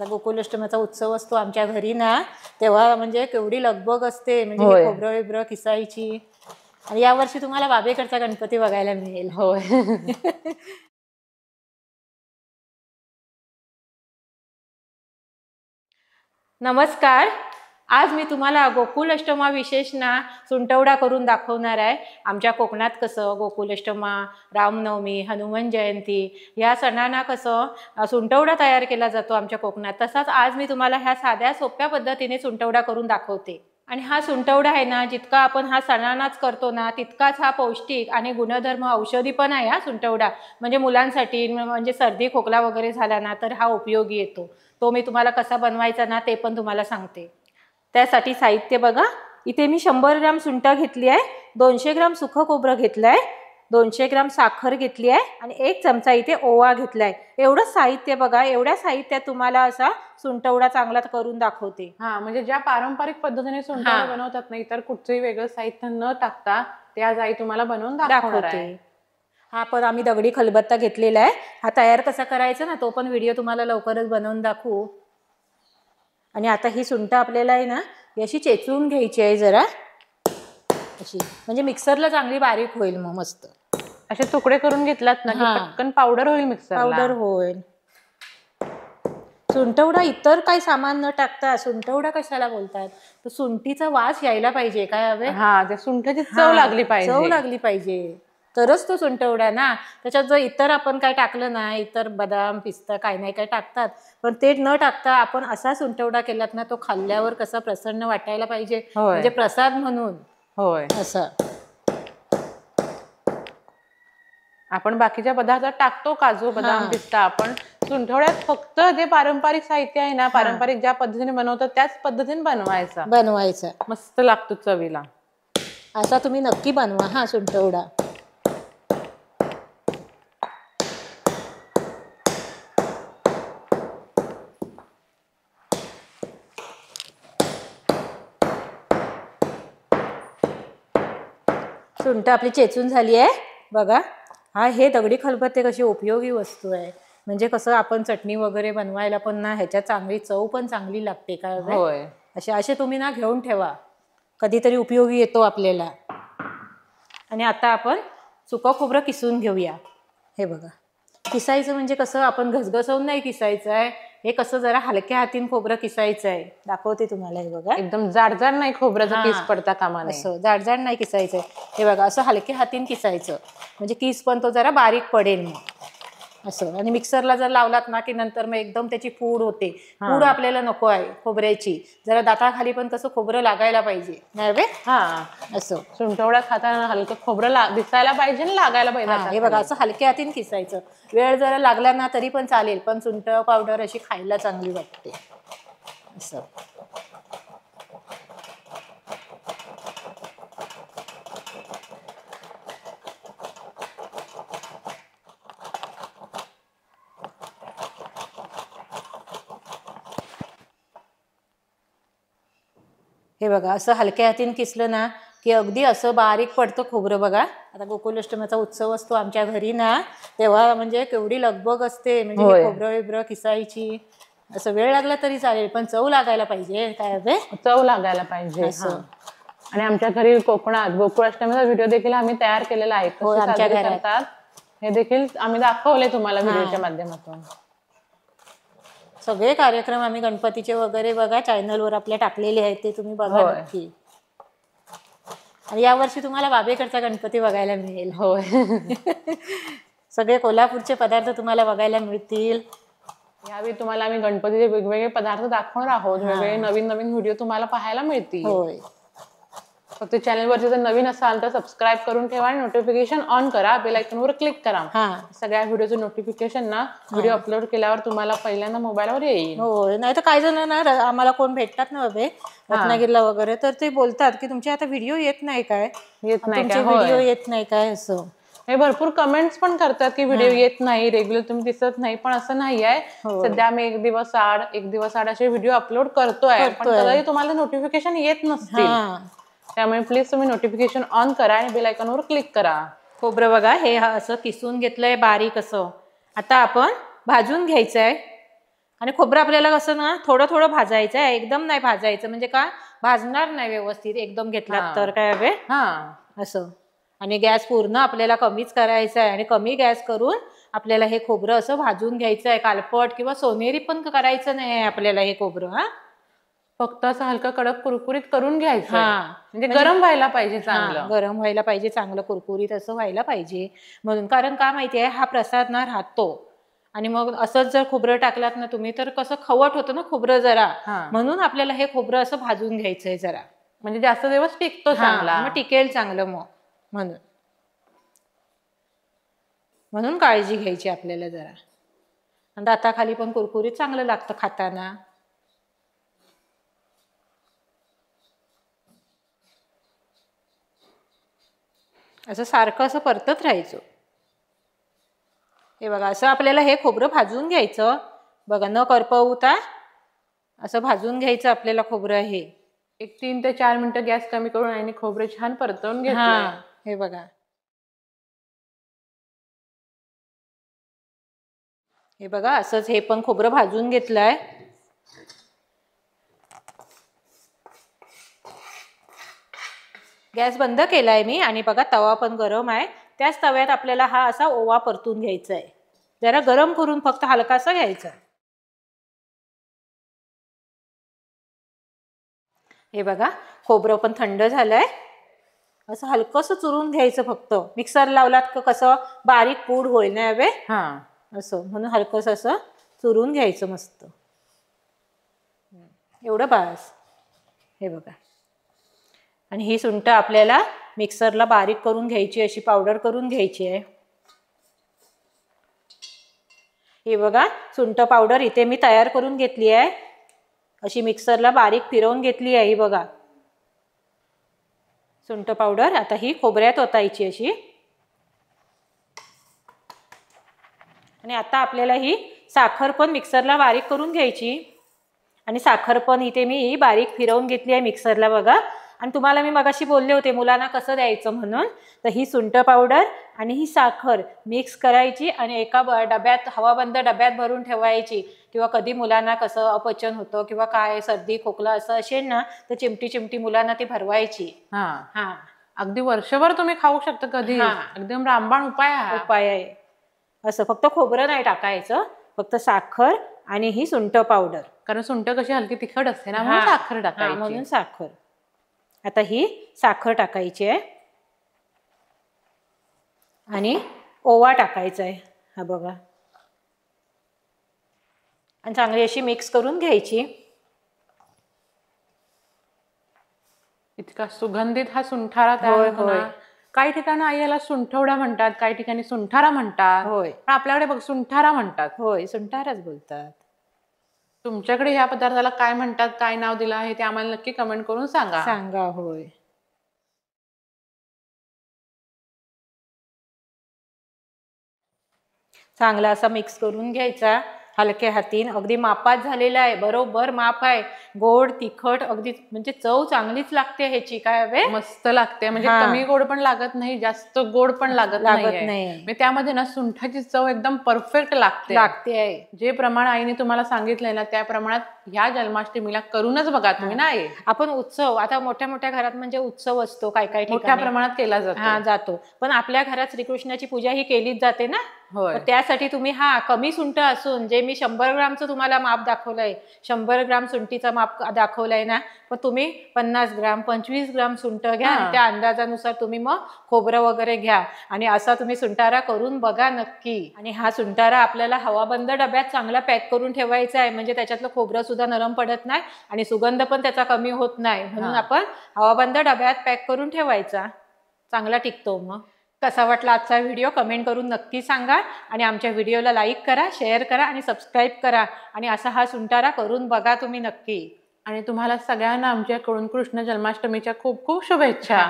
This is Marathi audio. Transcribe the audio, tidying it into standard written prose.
आता गोकुलाष्टमीचा उत्सव असतो आमच्या घरी ना, तेव्हा म्हणजे केवढी लगबग असते, म्हणजे खोबरं बिबरं किसायची. आणि यावर्षी तुम्हाला बाबेकडचा गणपती बघायला मिळेल. होय. नमस्कार. आज मी तुम्हाला गोकुलाष्टमा विशेष ना सुंटवडा करून दाखवणार आहे. आमच्या कोकणात कसं गोकुलाष्टमा, रामनवमी, हनुमान जयंती या सणांना कसं सुंटवडा तयार केला जातो आमच्या कोकणात, तसाच आज मी तुम्हाला ह्या साध्या सोप्या पद्धतीने सुंटवडा करून दाखवते. आणि हा सुंटवडा आहे ना, जितका आपण हा सणांनाच करतो ना, तितकाच हा पौष्टिक आणि गुणधर्म औषधी पण आहे हा सुंटवडा. म्हणजे मुलांसाठी, म्हणजे सर्दी खोकला वगैरे झाला ना तर हा उपयोगी येतो. तो मी तुम्हाला कसा बनवायचा ना ते पण तुम्हाला सांगते. त्यासाठी साहित्य बघा, इथे मी 100 ग्राम सुंठ घेतली आहे, 200 ग्राम सुखं खोबरं घेतलं आहे, 200 ग्राम साखर घेतली आहे आणि 1 चमचा इथे ओवा घेतला आहे. एवढंच साहित्य बघा. एवढ्या साहित्यात तुम्हाला असा सुंटवडा चांगला करून दाखवते. म्हणजे ज्या पारंपरिक पद्धतीने सुंटवडा बनवतात नाही तर कुठचंही वेगळं साहित्य न टाकता ते आज आई तुम्हाला बनवून दाखवणार आहे. हा पण आम्ही दगडी खलबत्ता घेतलेला आहे. हा तयार कसा करायचा ना तो पण व्हिडिओ तुम्हाला लवकरच बनवून दाखवू. आणि आता ही सुंठ आपल्याला आहे ना अशी चेचून घ्यायची आहे जरा अशी, म्हणजे मिक्सरला चांगली बारीक होईल. मग मस्त असे तुकडे करून घेतलात ना की पटकन पावडर होईल, मिक्सरला पावडर होईल. सुंटवडा इतर काही सामान न टाकता सुंटवडा कशाला बोलतात, तर सुंठीचा वास यायला पाहिजे. काय हवे, त्या सुंठीची चव लागली पाहिजे. चव लागली पाहिजे तरच तो सुंटवडा ना. त्याच्यात जर इतर आपण काय टाकलं ना, इतर बदाम पिस्ता काय नाही काय टाकतात, पण ते न टाकता आपण असा सुंटवडा केलात ना, तो खाल्ल्यावर कसा प्रसन्न वाटायला पाहिजे, म्हणजे प्रसाद म्हणून. होय, असं आपण बाकीच्या पदार्थात टाकतो काजू बदाम पिस्ता, आपण सुंठवड्यात फक्त जे पारंपरिक साहित्य आहे ना, पारंपरिक ज्या पद्धतीने बनवतात त्याच पद्धतीने बनवायचा. मस्त लागतो चवीला. असा तुम्ही नक्की बनवा हा सुंटवडा. सुंठ आपली चेचून झाली आहे बघा. हे दगडी खलबत्ते कशी उपयोगी वस्तू आहे. म्हणजे कसं आपण चटणी वगैरे बनवायला पण ना ह्याच्यात चांगली चव पण चांगली लागते. काय असे तुम्ही ना घेऊन ठेवा, कधीतरी उपयोगी येतो आपल्याला. आणि आता आपण सुकं खोबरं किसून घेऊया. हे बघा, किसायचं म्हणजे कसं आपण घसघसवून नाही किसायचं आहे. हे कसं जरा हलक्या हातीन खोबरं किसायचं आहे. दाखवते तुम्हाला. हे बघा, एकदम जाडजाड नाही खोबऱ्याचा किस पडता कामा नये. असं जाडजाड नाही किसायचं. हे बघा, असं हलक्या हातीन किसायचं म्हणजे किस पण तो जरा बारीक पडेल मग असं. आणि मिक्सरला जर लावलात ना की नंतर मग एकदम त्याची पूड होते. पूड आपल्याला नको आहे खोबऱ्याची. जरा दाताखाली पण कसं खोबरं लागायला पाहिजे नाही असं. सुंठवडा खाताना हलकं खोबरं दिसायला पाहिजे आणि लागायला पाहिजे. हे बघा, असं हलक्या हातीन किसायचं. वेळ जरा लागला ना तरी पण चालेल, पण सुंठ पावडर अशी खायला चांगली वाटते असं. हे बघा, असं हलक्या हातीन किसलं ना की अगदी असं बारीक पडतं खोबरं. बघा, आता गोकुलाष्टमीचा उत्सव असतो आमच्या घरी ना, तेव्हा म्हणजे केवढी लगबग असते. म्हणजे खोबरं बिबरं किसायची. असं वेळ लागला तरी चालेल, पण चव लागायला पाहिजे. काय हवे, चव लागायला पाहिजे. आणि आमच्या घरी कोकणात गोकुळाष्टमीचा व्हिडिओ देखील आम्ही तयार केलेला आहे. आमच्या घरात हे देखील आम्ही दाखवले तुम्हाला व्हिडिओच्या माध्यमातून. सगळे कार्यक्रम आम्ही गणपतीचे वगैरे बघा चॅनलवर आपल्या टाकलेले आहेत, ते तुम्ही बघा नक्की. आणि यावर्षी तुम्हाला बाबेकडचा गणपती बघायला मिळेल. सगळे कोल्हापूरचे पदार्थ तुम्हाला बघायला मिळतील. यावेळी तुम्हाला आम्ही गणपतीचे वेगवेगळे पदार्थ दाखवणार आहोत. वेगवेगळे नवीन नवीन व्हिडिओ तुम्हाला पाहायला मिळतील. फक्त चॅनलवरती जर नवीन असाल तर सबस्क्राईब करून ठेवा आणि नोटिफिकेशन ऑन करा, बेल आयकॉनवर क्लिक करा. सगळ्या व्हिडिओचं नोटिफिकेशन ना व्हिडिओ अपलोड केल्यावर तुम्हाला पहिल्यांदा मोबाईलवर येईल. नाही तर काय जण ना, आम्हाला कोण भेटतात ना बाबे रत्नागिरीला वगैरे, तर ते बोलतात की तुमचे आता व्हिडिओ येत नाही काय, व्हिडिओ येत नाही काय असं. हे भरपूर कमेंट्स पण करतात की व्हिडिओ येत नाही, रेग्युलर तुम्ही दिसत नाही. पण असं नाही आहे. सध्या आम्ही एक दिवस आड असे व्हिडिओ अपलोड करतोय, पण तरी तुम्हाला नोटिफिकेशन येत नसतील. त्यामुळे प्लीज तुम्ही नोटिफिकेशन ऑन करा आणि बेल आयकॉनवर क्लिक करा. खोबरं बघा, हे असं किसून घेतलंय बारीक असं. आता आपण भाजून घ्यायचं आहे. आणि खोबरं आपल्याला कसं ना थोडं थोडं भाजायचं आहे, एकदम नाही भाजायचं, म्हणजे का भाजणार नाही व्यवस्थित एकदम घेतला तर काय हवे असं. आणि गॅस पूर्ण आपल्याला कमीच करायचा आहे आणि कमी गॅस करून आपल्याला हे खोबरं असं भाजून घ्यायचं आहे. कालपट किंवा सोनेरी पण करायचं नाही आहे आपल्याला हे खोबरं. फक्त असं हलकं कडक कुरकुरीत करून घ्यायचं. म्हणजे गरम व्हायला पाहिजे चांगलं. गरम व्हायला पाहिजे, चांगलं कुरकुरीत असं व्हायला पाहिजे म्हणून. कारण का माहितीये, हा प्रसाद ना राहतो आणि मग असंच जर खोबरं टाकलात ना तुम्ही तर कसं खवट होतं ना खोबरं जरा, म्हणून आपल्याला हे खोबरं असं भाजून घ्यायचंय जरा, म्हणजे जास्त दिवस टिकतो चांगला, मग टिकेल चांगलं मग. म्हणून काळजी घ्यायची आपल्याला जरा. आणि दाताखाली पण कुरकुरीत चांगलं लागतं खाताना. असं सारखं असं परतत राहायचं. हे बघा, असं आपल्याला हे खोबरं भाजून घ्यायचं बघा, न करपवता असं भाजून घ्यायचं आपल्याला खोबरं. हे 3 ते 4 मिनिटं गॅस कमी करून आणि खोबरं छान परतवून घेतलंय. हे बघा, हे बघा असंच हे पण खोबरं भाजून घेतलंय. गॅस बंद केलाय मी आणि बघा तवा पण गरम आहे. त्याच तव्यात आपल्याला हा असा ओवा परतून घ्यायचा आहे, जरा गरम करून फक्त हलकासा घ्यायचा. हे बघा खोबरं पण थंड झालंय. असं हलकंसं चुरून घ्यायचं, फक्त मिक्सर लावलात कसं बारीक पूड होईल ना हवे असं, म्हणून हलकंसं असं चुरून घ्यायचं मस्त. एवढं बास. हे बघा, आणि ही सुंठ आपल्याला मिक्सरला बारीक करून घ्यायची, अशी पावडर करून घ्यायची आहे. हे बघा सुंठ पावडर इथे मी तयार करून घेतली आहे, अशी मिक्सरला बारीक फिरवून घेतली आहे. ही बघा सुंठ पावडर. आता ही खोबऱ्यात ओतायची अशी. आणि आता आपल्याला ही साखर पण मिक्सरला बारीक करून घ्यायची, आणि साखर पण इथे मी बारीक फिरवून घेतली आहे मिक्सरला बघा. आणि तुम्हाला मी मगाशी बोलले होते मुलांना कसं द्यायचं म्हणून, तर ही सुंठ पावडर आणि ही साखर मिक्स करायची आणि एका डब्यात, हवाबंद डब्यात भरून ठेवायची. किंवा कधी मुलांना कसं अपचन होतं किंवा काय सर्दी खोकला असं असेल ना, तर चिमटी चिमटी मुलांना ती भरवायची. अगदी वर्षभर तुम्ही खाऊ शकता कधी. एकदम रामबाण उपाय आहे. असं फक्त खोबरं नाही टाकायचं, फक्त साखर आणि ही सुंठ पावडर. कारण सुंठ कशी हलकी तिखट असते ना, म्हणून साखर टाकायची. म्हणून साखर. आता ही साखर टाकायची आहे आणि ओवा टाकायचा आहे. हा बघा, आणि चांगली अशी मिक्स करून घ्यायची. इतका सुगंधित हा सुंठारा तयार होतो ना. काही ठिकाणी आई याला सुंठवडा म्हणतात, काही ठिकाणी सुंठारा म्हणतात. पण आपल्याकडे बघ सुंठारा म्हणतात. होय, सुंठाराच बोलतात. तुमच्याकडे ह्या पदार्थाला काय म्हणतात, काय नाव दिलं आहे ते आम्हाला नक्की कमेंट करून सांगा. होय, चांगला असा मिक्स करून घ्यायचा हलक्या हातीन. अगदी मापात झालेला आहे, बरोबर माप आहे. गोड तिखट अगदी, म्हणजे चव चांगलीच लागते ह्याची. काय हवे, मस्त लागते. म्हणजे कमी गोड पण लागत नाही, जास्त गोड पण लागत नाही. त्यामध्ये ना सुंठाची चव एकदम परफेक्ट लागते. जे प्रमाण आईने तुम्हाला सांगितलंय ना, त्या प्रमाणात ह्या जन्माष्टमीला करूनच बघा तुम्ही ना. आपण उत्सव आता मोठ्या मोठ्या घरात म्हणजे उत्सव असतो, काय काय मोठ्या प्रमाणात केला जातो. पण आपल्या घरात श्रीकृष्णाची पूजा ही केलीच जाते ना. त्यासाठी तुम्ही कमी सुंठ असून, जे मी 100 ग्रामचं तुम्हाला माप दाखवलंय, 100 ग्राम सुंठीचा माप दाखवलाय ना, पण तुम्ही 50 ग्राम 25 ग्राम सुंठ घ्या. त्या अंदाजानुसार तुम्ही मग खोबरं वगैरे घ्या आणि असा तुम्ही सुंठारा करून बघा नक्की. आणि हा सुंठारा आपल्याला हवाबंद डब्यात चांगला पॅक करून ठेवायचा आहे, म्हणजे त्याच्यातलं खोबरं सुद्धा नरम पडत नाही आणि सुगंध पण त्याचा कमी होत नाही. म्हणून आपण हवाबंद डब्यात पॅक करून ठेवायचा, चांगला टिकतो. मग कसा वाटला आजचा व्हिडिओ कमेंट करून नक्की सांगा. आणि आमच्या व्हिडिओला लाईक करा, शेअर करा आणि सबस्क्राईब करा. आणि असा हा सुंठारा करून बघा तुम्ही नक्की. आणि तुम्हाला सगळ्यांना आमच्याकडून कृष्ण जन्माष्टमीच्या खूप खूप शुभेच्छा.